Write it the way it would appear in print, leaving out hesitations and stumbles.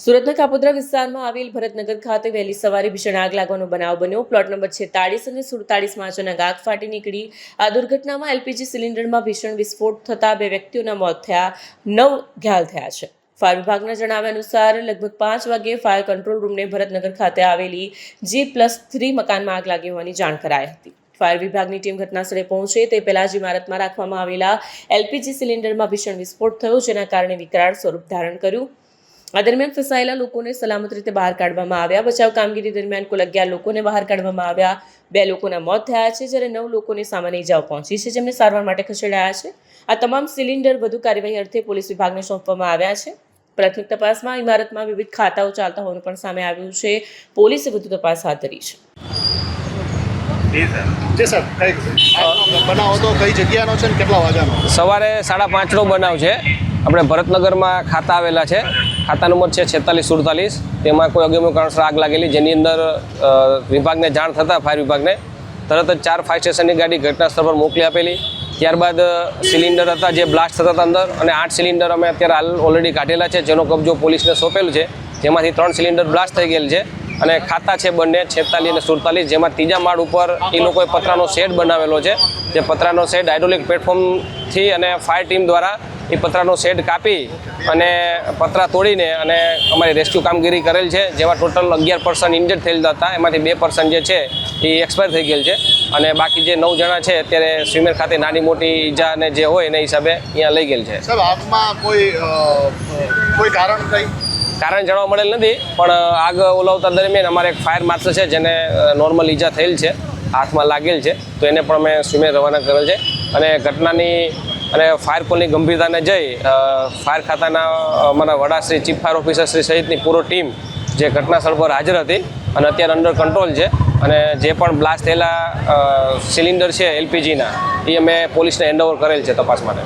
સુરતના કાપોદ્રા વિસ્તારમાં આવેલ ભરતનગર ખાતે વહેલી સવારે ભીષણ આગ લાગવાનો બનાવ બન્યો। પ્લોટ નંબર 46 અને 47માં અચાનક આગ ફાટી નીકળી। આ દુર્ઘટનામાં એલપીજી સિલિન્ડરમાં ભીષણ વિસ્ફોટ થતાં 2 વ્યક્તિઓના મોત થયા, 9 ઘાયલ થયા છે। ફાયર વિભાગના જણાવ્યા અનુસાર લગભગ 5 વાગ્યે ફાયર કંટ્રોલ રૂમને ભરતનગર ખાતે આવેલી G+3 મકાનમાં આગ લાગી હોવાની જાણ કરાઈ હતી। ફાયર વિભાગની ટીમ ઘટનાસ્થળે પહોંચે તે પહેલા જ ઇમારતમાં રાખવામાં આવેલા એલપીજી સિલિન્ડરમાં ભીષણ વિસ્ફોટ થયો, જેના કારણે વિકરાળ સ્વરૂપ ધારણ કર્યું। આ દરમિયાન ફસાયેલા લોકોને સલામત રીતે બહાર કાઢવામાં આવ્યા। બચાવ કામગીરી દરમિયાન કુલ 11 લોકોને બહાર કાઢવામાં આવ્યા। 2 લોકોના મોત થયા છે, જ્યારે 9 લોકોને સામાન્ય ઇજાઓ પહોંચી છે, જેમને સારવાર માટે ખસેડાયા છે। આ તમામ સિલિન્ડર વધુ કાર્યવાહી અર્થે પોલીસ વિભાગને સોંપવામાં આવ્યા છે। પ્રાથમિક તપાસમાં ઇમારતમાં વિવિધ ખાતાઓ ચાલતા હોવાનું પણ સામે આવ્યું છે। પોલીસે વધુ તપાસ હાથ ધરી છે। સવારે 5:30નો બનાવ છે। આપણે ભરતનગરમાં ખાતા આવેલા છે। ખાતા નંબર છે 46-47। તેમાં કોઈ અગમ્ય કારણસર આગ લાગેલી, જેની અંદર વિભાગને જાણ થતાં ફાયર વિભાગને તરત જ 4 ફાયર સ્ટેશનની ગાડી ઘટના સ્થળ પર મોકલી આપેલી। ત્યારબાદ સિલિન્ડર હતા જે બ્લાસ્ટ થતા હતા અંદર, અને 8 સિલિન્ડર અમે અત્યારે હાલ ઓલરેડી કાઢેલા છે, જેનો કબજો પોલીસને સોંપેલું છે, જેમાંથી 3 સિલિન્ડર બ્લાસ્ટ થઈ ગયેલ છે। અને ખાતા છે બંને 46 અને 47, જેમાં ત્રીજા માળ ઉપર એ લોકોએ પતરાનો શેડ બનાવેલો છે। જે પતરાનો શેડ હાઇડ્રોલિક પ્લેટફોર્મથી અને ફાયર ટીમ દ્વારા એ પતરાનો શેડ કાપી અને પતરા તોડીને અને અમારી રેસ્ક્યુ કામગીરી કરેલ છે, જેમાં ટોટલ 11 પર્સન ઇન્જર્ડ થયેલ હતા। એમાંથી 2 પર્સન જે છે એ એક્સપાયર થઈ ગયેલ છે, અને બાકી જે 9 જણા છે અત્યારે સ્વિમેર ખાતે નાની મોટી ઈજા અને જે હોય એના હિસાબે અહીંયા લઈ ગયેલ છે। સાહેબ, આગમાં કોઈ કારણ જાણવા મળેલ નથી, પણ આગ ઓલાવતા દરમિયાન અમારે એક ફાયર માર્શલ છે જેને નોર્મલ ઈજા થયેલ છે, હાથમાં લાગેલ છે, તો એને પણ અમે સ્વિમેર રવાના કરેલ છે। અને ઘટનાની અને ફાયર કોલની ગંભીરતાને જઈ ફાયર ખાતાના અમારા વડાશ્રી, ચીફ ફાયર ઓફિસર શ્રી સહિતની પૂરો ટીમ જે ઘટના સ્થળ પર હાજર હતી અને અત્યારે અંડર કંટ્રોલ છે। અને જે પણ બ્લાસ્ટ થયેલા સિલિન્ડર છે એલપીજીના, એ અમે પોલીસને હેન્ડઓવર કરેલ છે તપાસ માટે।